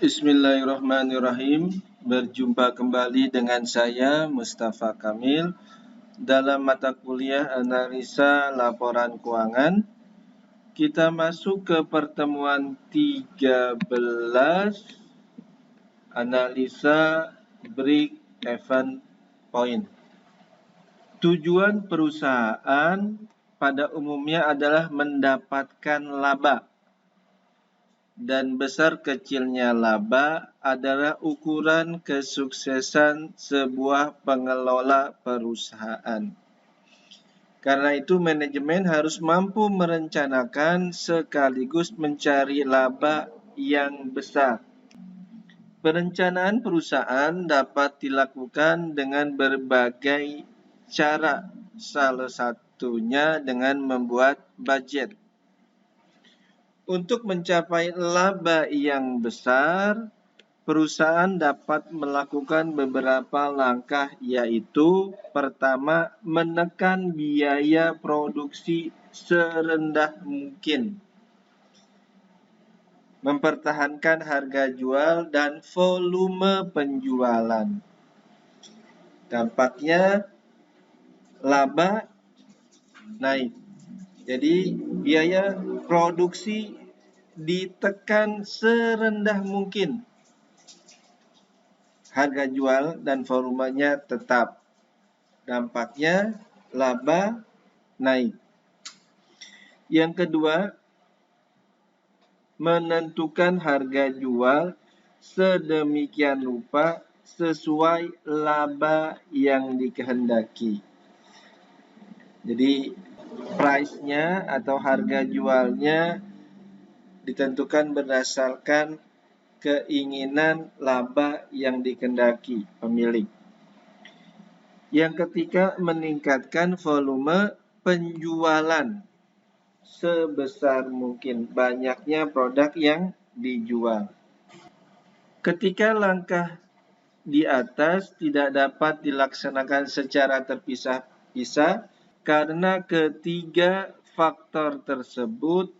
Bismillahirrahmanirrahim. Berjumpa kembali dengan saya Mustafa Kamil dalam mata kuliah analisa laporan keuangan. Kita masuk ke pertemuan 13 analisa break-even point. Tujuan perusahaan pada umumnya adalah mendapatkan laba. Dan besar kecilnya laba adalah ukuran kesuksesan sebuah pengelola perusahaan. Karena itu manajemen harus mampu merencanakan sekaligus mencari laba yang besar. Perencanaan perusahaan dapat dilakukan dengan berbagai cara, salah satunya dengan membuat budget. Untuk mencapai laba yang besar, perusahaan dapat melakukan beberapa langkah, yaitu pertama, menekan biaya produksi serendah mungkin, mempertahankan harga jual dan volume penjualan. Dampaknya laba naik. Jadi biaya produksi ditekan serendah mungkin. Harga jual dan volumenya tetap. Dampaknya laba naik. Yang kedua, menentukan harga jual sedemikian rupa sesuai laba yang dikehendaki. Jadi price-nya atau harga jualnya ditentukan berdasarkan keinginan laba yang dikehendaki pemilik. Yang ketiga, meningkatkan volume penjualan sebesar mungkin, banyaknya produk yang dijual. Ketika langkah di atas tidak dapat dilaksanakan secara terpisah-pisah karena ketiga faktor tersebut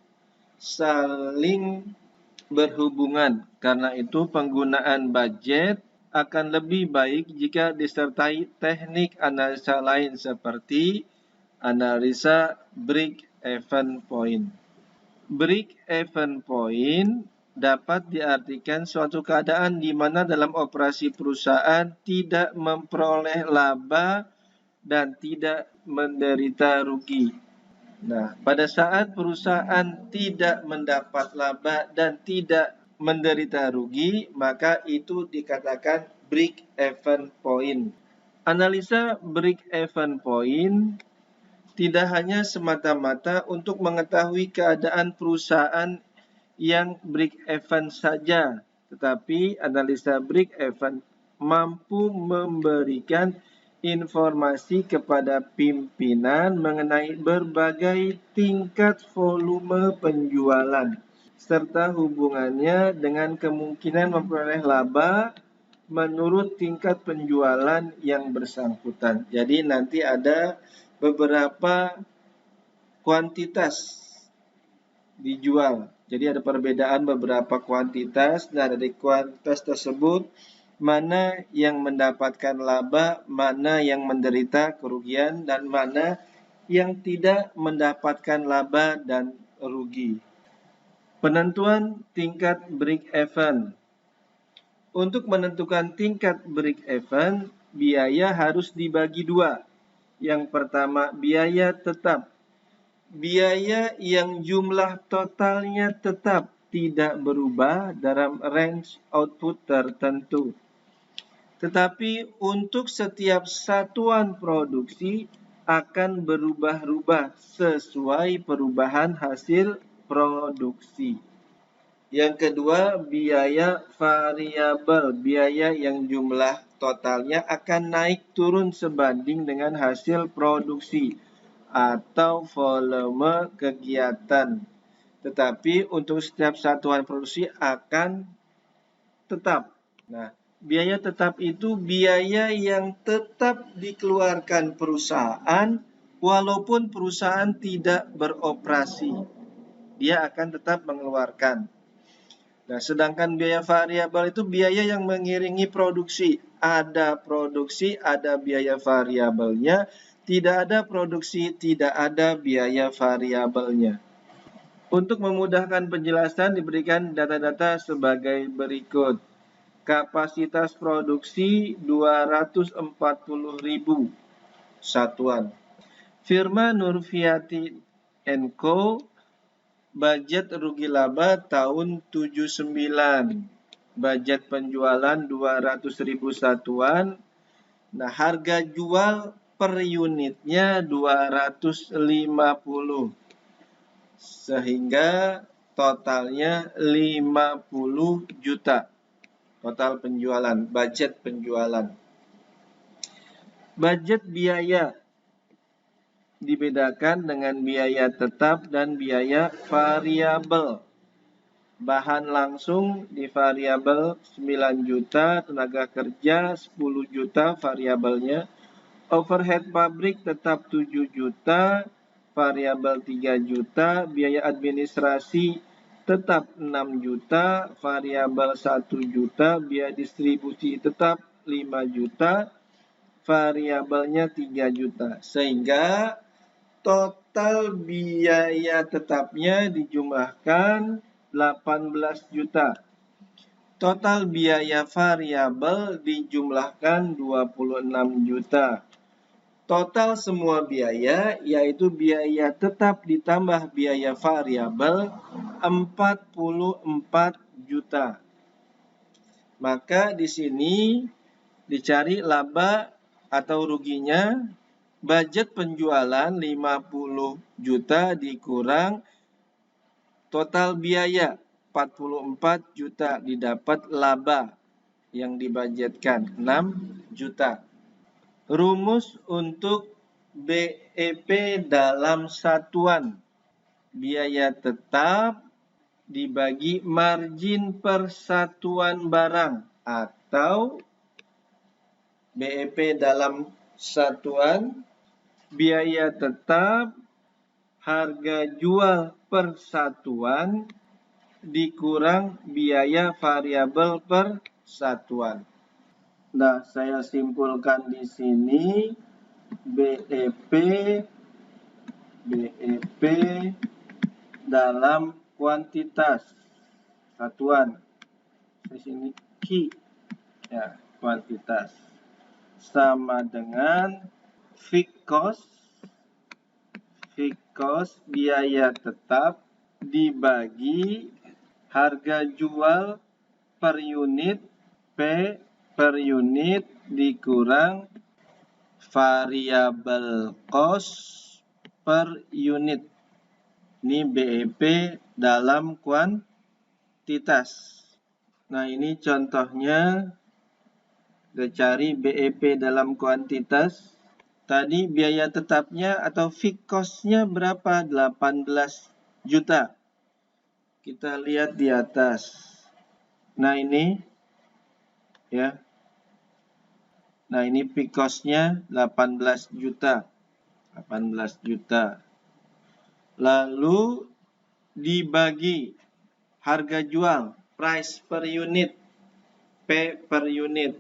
saling berhubungan. Karena itu penggunaan budget akan lebih baik jika disertai teknik analisa lain seperti analisa break-even point. Break-even point dapat diartikan suatu keadaan di mana dalam operasi perusahaan tidak memperoleh laba dan tidak menderita rugi. Nah, pada saat perusahaan tidak mendapat laba dan tidak menderita rugi, maka itu dikatakan break-even point. Analisa break-even point tidak hanya semata-mata untuk mengetahui keadaan perusahaan yang break-even saja, tetapi analisa break-even mampu memberikan informasi kepada pimpinan mengenai berbagai tingkat volume penjualan serta hubungannya dengan kemungkinan memperoleh laba menurut tingkat penjualan yang bersangkutan. Jadi nanti ada beberapa kuantitas dijual. Jadi ada perbedaan beberapa kuantitas. Nah, dari kuantitas tersebut mana yang mendapatkan laba, mana yang menderita kerugian, dan mana yang tidak mendapatkan laba dan rugi. Penentuan tingkat break-even. Untuk menentukan tingkat break-even, biaya harus dibagi dua. Yang pertama, biaya tetap. Biaya yang jumlah totalnya tetap tidak berubah dalam range output tertentu. Tetapi untuk setiap satuan produksi akan berubah-ubah sesuai perubahan hasil produksi. Yang kedua, biaya variabel. Biaya yang jumlah totalnya akan naik turun sebanding dengan hasil produksi atau volume kegiatan. Tetapi untuk setiap satuan produksi akan tetap. Nah, biaya tetap itu biaya yang tetap dikeluarkan perusahaan walaupun perusahaan tidak beroperasi. Dia akan tetap mengeluarkan. Nah, sedangkan biaya variabel itu biaya yang mengiringi produksi. Ada produksi, ada biaya variabelnya. Tidak ada produksi, tidak ada biaya variabelnya. Untuk memudahkan penjelasan diberikan data-data sebagai berikut. Kapasitas produksi 240.000 satuan. Firma Nurfiati Co. Budget rugi laba tahun 79. Budget penjualan 200.000 satuan. Nah, harga jual per unitnya 250. Sehingga totalnya 50 juta. Total penjualan, budget penjualan. Budget biaya dibedakan dengan biaya tetap dan biaya variabel. Bahan langsung di variabel 9 juta, tenaga kerja 10 juta variabelnya. Overhead pabrik tetap 7 juta, variabel 3 juta, biaya administrasi tetap 6 juta, variabel 1 juta, biaya distribusi tetap 5 juta, variabelnya 3 juta. Sehingga total biaya tetapnya dijumlahkan 18 juta. Total biaya variabel dijumlahkan 26 juta. Total semua biaya, yaitu biaya tetap ditambah biaya variabel, 44 juta. Maka di sini dicari laba atau ruginya. Budget penjualan 50 juta dikurang total biaya 44 juta, didapat laba yang dibudgetkan 6 juta. Rumus untuk BEP dalam satuan. Biaya tetap dibagi margin per satuan barang atau BEP dalam satuan. Biaya tetap harga jual per satuan dikurang biaya variabel per satuan. Nah, saya simpulkan di sini BEP dalam kuantitas satuan. Di sini Q ya, kuantitas sama dengan fixed cost biaya tetap dibagi harga jual per unit P per unit dikurang variabel cost per unit. Ini BEP dalam kuantitas. Nah, ini contohnya. Kita cari BEP dalam kuantitas. Tadi biaya tetapnya atau fixed cost-nya berapa? 18 juta. Kita lihat di atas. Nah, ini ya. Nah, ini fixed cost-nya 18 juta. 18 juta. Lalu dibagi harga jual, price per unit, P per unit.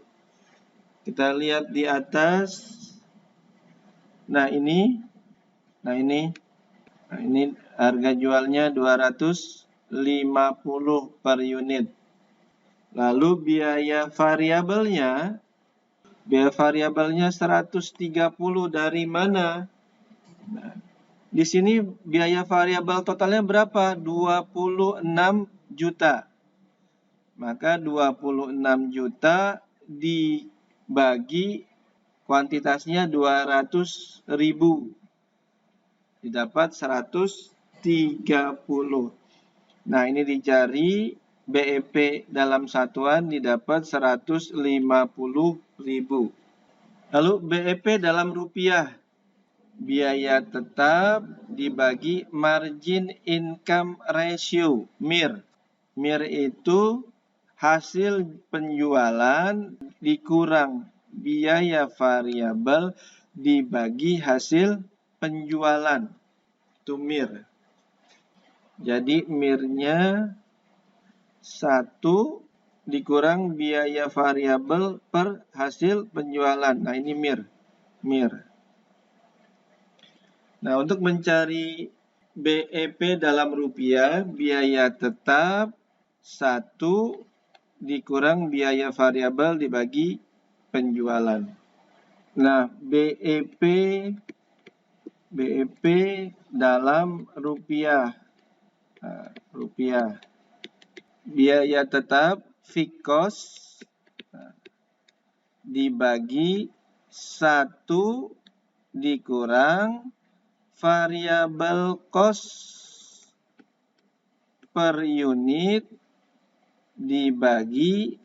Kita lihat di atas. Nah, ini harga jualnya 250 per unit. Lalu biaya variabelnya 130 dari mana? Nah, di sini biaya variabel totalnya berapa? 26 juta. Maka 26 juta dibagi kuantitasnya 200.000. Didapat 130. Nah, ini dicari BEP dalam satuan didapat 150.000. Lalu BEP dalam rupiah. Biaya tetap dibagi margin income ratio, MIR. MIR itu hasil penjualan dikurang biaya variabel dibagi hasil penjualan. Itu MIR. Jadi MIR-nya 1 dikurang biaya variabel per hasil penjualan. Nah, ini MIR. Nah, untuk mencari BEP dalam rupiah, biaya tetap 1 dikurang biaya variabel dibagi penjualan. Nah, BEP dalam rupiah. Nah, rupiah. Biaya tetap fixed cost dibagi 1 dikurang variable cost per unit dibagi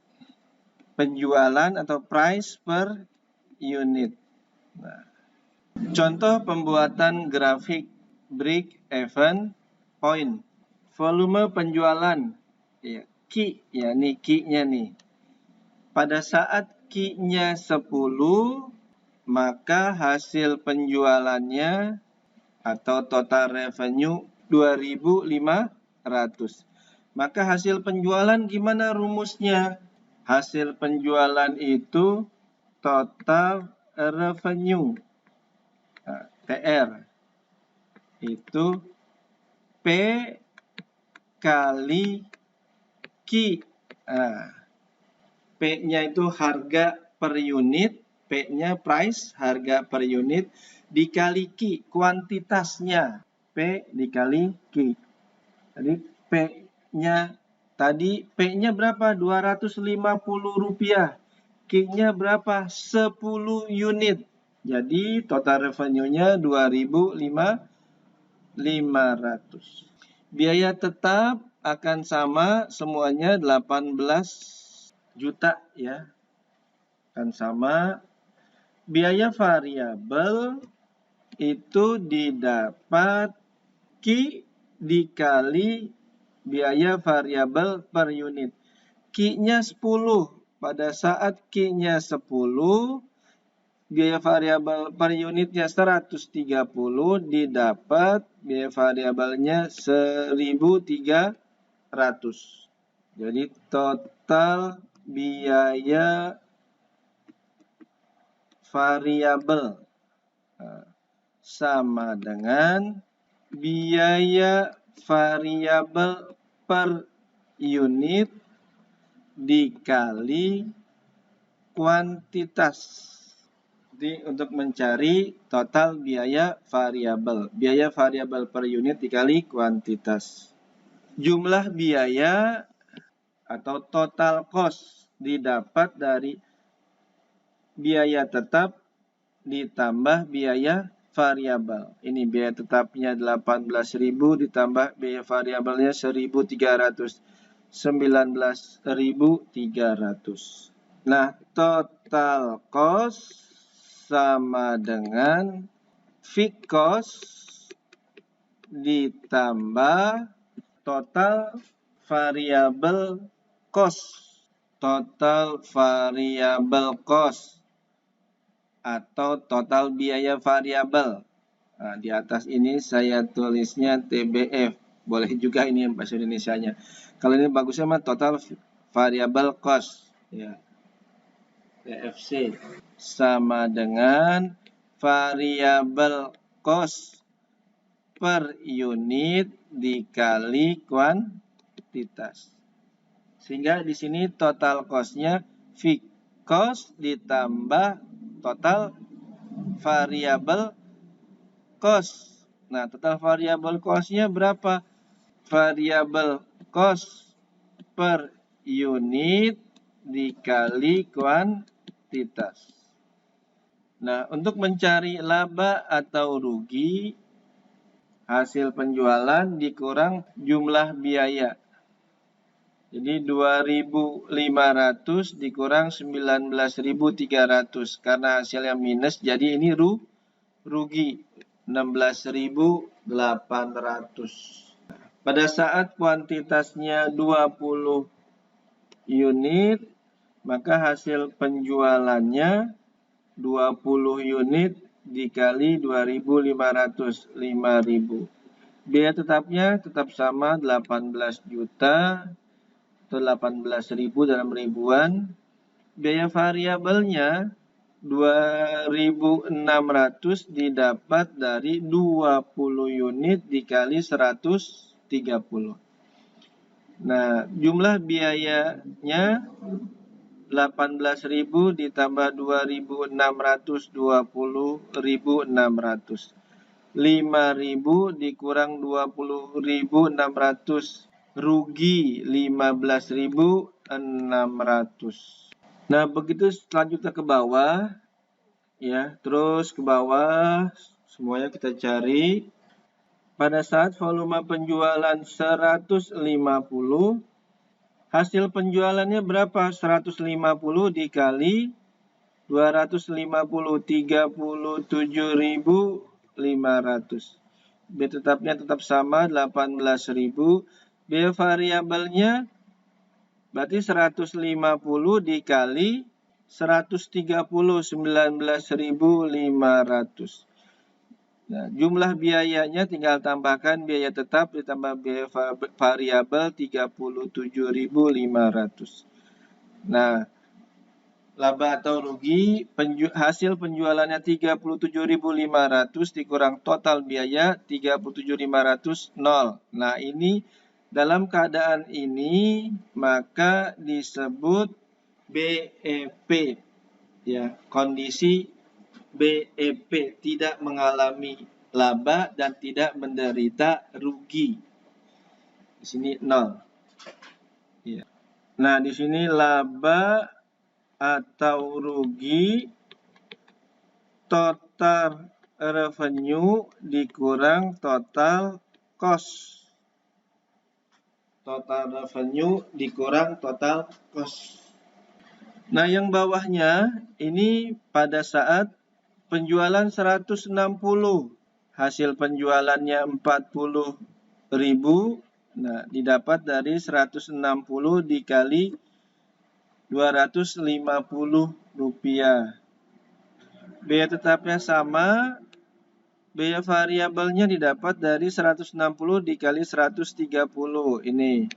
penjualan atau price per unit. Nah, contoh pembuatan grafik break even point. Volume penjualan, ya, key, ya, nih key-nya nih. Pada saat key-nya 10, maka hasil penjualannya atau total revenue 2.500. Maka hasil penjualan gimana rumusnya? Hasil penjualan itu total revenue. Nah, TR itu P kali Q. Nah, P-nya itu harga per unit, P-nya price, harga per unit, dikali Q, kuantitasnya. P dikali Q. Jadi P-nya tadi, P-nya berapa? Rp250. Q-nya berapa? 10 unit. Jadi total revenue-nya 2.500. Biaya tetap akan sama semuanya 18 juta ya. Akan sama. Biaya variabel itu didapat Q dikali biaya variabel per unit. Q-nya 10. Pada saat Q-nya 10, biaya variabel per unitnya 130, didapat biaya variabelnya 1.300. Jadi total biaya variabel sama dengan biaya variabel per unit dikali kuantitas. Jadi untuk mencari total biaya variabel. Biaya variabel per unit dikali kuantitas. Jumlah biaya atau total cost didapat dari biaya tetap ditambah biaya variabel. Ini biaya tetapnya 18.000 ditambah biaya variabelnya 1.300. 19.300. Nah, total cost sama dengan fixed cost ditambah total variable cost. Total variable cost atau total biaya variabel. Nah, di atas ini saya tulisnya TBF. Boleh juga ini bahasa Indonesianya. Kalau ini bagusnya mah total variable cost. Ya. TFC sama dengan variable cost per unit dikali kuantitas. Sehingga di sini total cost-nya fixed cost ditambah total variable cost. Nah, total variable cost-nya berapa? Variable cost per unit dikali kuantitas. Nah, untuk mencari laba atau rugi, hasil penjualan dikurang jumlah biaya. Jadi 2.500 dikurang 19.300. Karena hasilnya minus, jadi ini rugi 16.800. Pada saat kuantitasnya 20 unit, maka hasil penjualannya 20 unit dikali 2.500, 5.000. Biaya tetapnya tetap sama 18 juta. atau 18.000 dalam ribuan. Biaya variabelnya 2.600 didapat dari 20 unit dikali 130. Nah, jumlah biayanya 18.000 ditambah 2.600, 20.600. 5.000 dikurang 20.600, rugi 15.600. Nah, begitu selanjutnya ke bawah, ya, terus ke bawah, semuanya kita cari. Pada saat volume penjualan 150, hasil penjualannya berapa? 150 dikali 250, 37.500. Biaya tetapnya tetap sama, 18.000. Biaya variabelnya berarti 150 dikali 130, 19.500. Nah, jumlah biayanya tinggal tambahkan biaya tetap ditambah biaya variabel 37.500. Nah, laba atau rugi, hasil penjualannya 37.500 dikurang total biaya 37.500, 0. Nah, ini dalam keadaan ini maka disebut BEP, ya, kondisi BEP, tidak mengalami laba dan tidak menderita rugi. Di sini 0. Ya. Nah, di sini laba atau rugi total revenue dikurang total cost. Total revenue dikurang total cost. Nah, yang bawahnya ini pada saat penjualan 160, hasil penjualannya 40.000. Nah, didapat dari 160 dikali 250 rupiah. Biaya tetapnya sama, biaya variabelnya didapat dari 160 dikali 130. Ini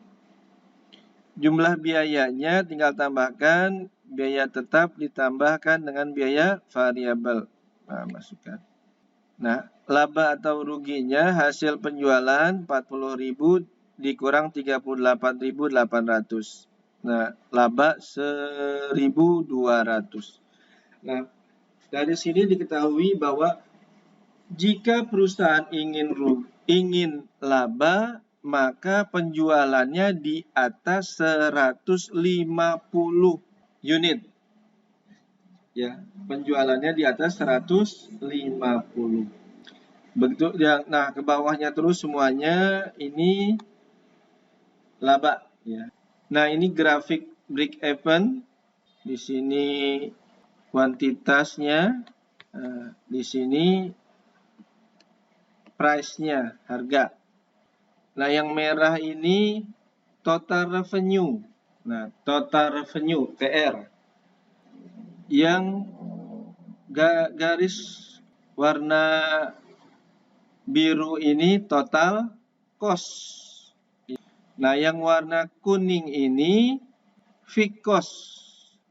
jumlah biayanya tinggal tambahkan biaya tetap ditambahkan dengan biaya variabel. Nah, masukkan. Nah, laba atau ruginya hasil penjualan 40.000 dikurang 38.800. Nah, laba 1.200. Nah, dari sini diketahui bahwa jika perusahaan ingin laba, maka penjualannya di atas 150 unit. Ya, penjualannya di atas 150. Begitu ya. Nah, ke bawahnya terus semuanya ini laba, ya. Nah, ini grafik break even. Di sini kuantitasnya, di sini price-nya, harga. Nah, yang merah ini total revenue. Nah, total revenue, TR. Yang garis warna biru ini total cost. Nah, yang warna kuning ini fixed cost.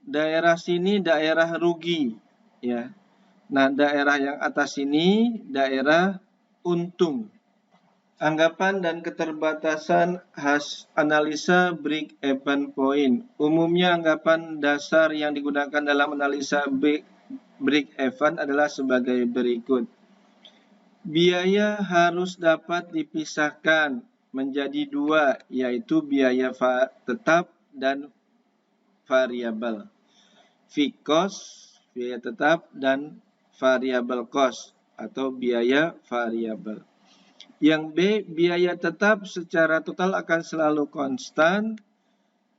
Daerah sini daerah rugi, ya. Nah, daerah yang atas ini daerah untung. Anggapan dan keterbatasan analisa break even point. Umumnya anggapan dasar yang digunakan dalam analisa break even adalah sebagai berikut. Biaya harus dapat dipisahkan menjadi dua, yaitu biaya tetap dan variabel. Fixed cost, biaya tetap, dan variable cost atau biaya variabel. Yang B, biaya tetap secara total akan selalu konstan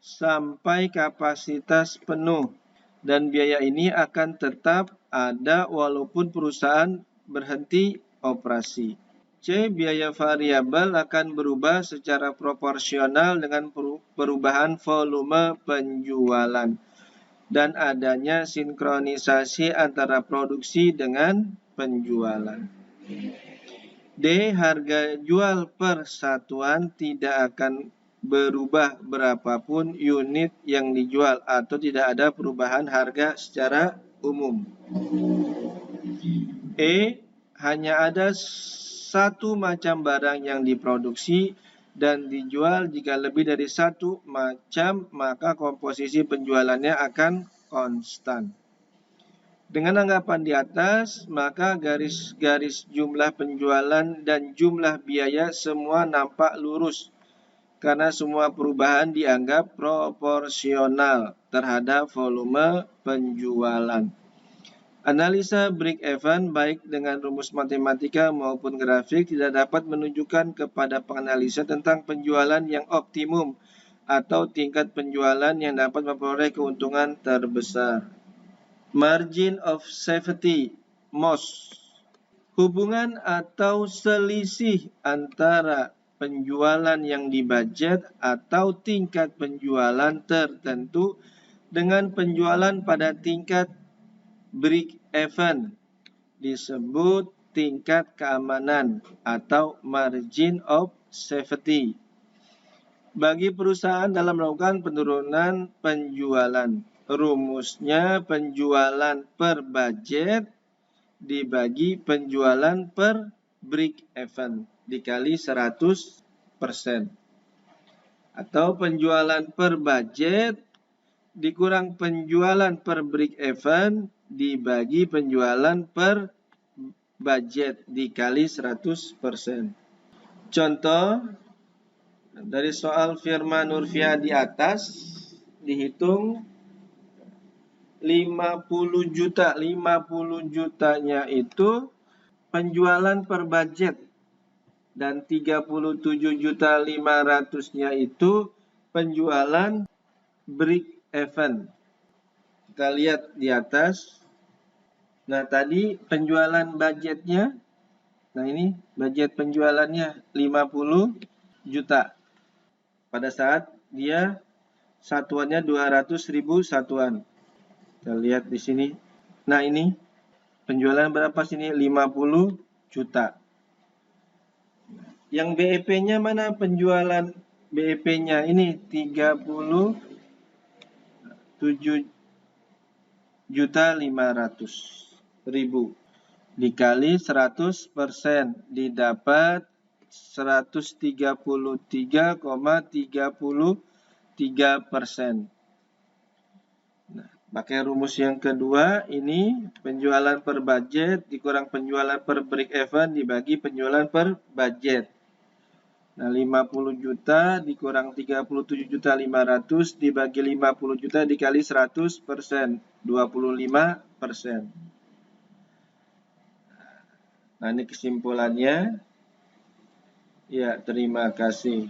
sampai kapasitas penuh, dan biaya ini akan tetap ada walaupun perusahaan berhenti operasi. C, biaya variabel akan berubah secara proporsional dengan perubahan volume penjualan dan adanya sinkronisasi antara produksi dengan penjualan. D, harga jual per satuan tidak akan berubah berapapun unit yang dijual atau tidak ada perubahan harga secara umum. E. Hanya ada satu macam barang yang diproduksi dan dijual. Jika lebih dari satu macam, maka komposisi penjualannya akan konstan. Dengan anggapan di atas, maka garis-garis jumlah penjualan dan jumlah biaya semua nampak lurus karena semua perubahan dianggap proporsional terhadap volume penjualan. Analisa break-even baik dengan rumus matematika maupun grafik tidak dapat menunjukkan kepada penganalisa tentang penjualan yang optimum atau tingkat penjualan yang dapat memperoleh keuntungan terbesar. Margin of safety, MOS. Hubungan atau selisih antara penjualan yang dibudget atau tingkat penjualan tertentu dengan penjualan pada tingkat break-even disebut tingkat keamanan atau margin of safety. Bagi perusahaan dalam melakukan penurunan penjualan, rumusnya penjualan per budget dibagi penjualan per break-even dikali 100%. Atau penjualan per budget dikurang penjualan per break-even dibagi penjualan per budget dikali 100%. Contoh dari soal Firman Nurfia di atas, dihitung 50 juta. 50 jutanya itu penjualan per budget dan 37.500.000-nya itu penjualan break-even. Kita lihat di atas. Nah, tadi penjualan budgetnya, nah ini budget penjualannya 50 juta. Pada saat dia satuannya 200.000 satuan. Kita lihat di sini. Nah, ini penjualan berapa sini? 50 juta. Yang BEP-nya mana penjualan BEP-nya? Ini 37.500.000 dikali 100% didapat 133,33%. Nah, pakai rumus yang kedua ini penjualan per budget dikurang penjualan per break even dibagi penjualan per budget. Nah, 50 juta dikurang 37.500 dibagi 50 juta dikali 100%, 25%. Nah, ini kesimpulannya. Ya, terima kasih.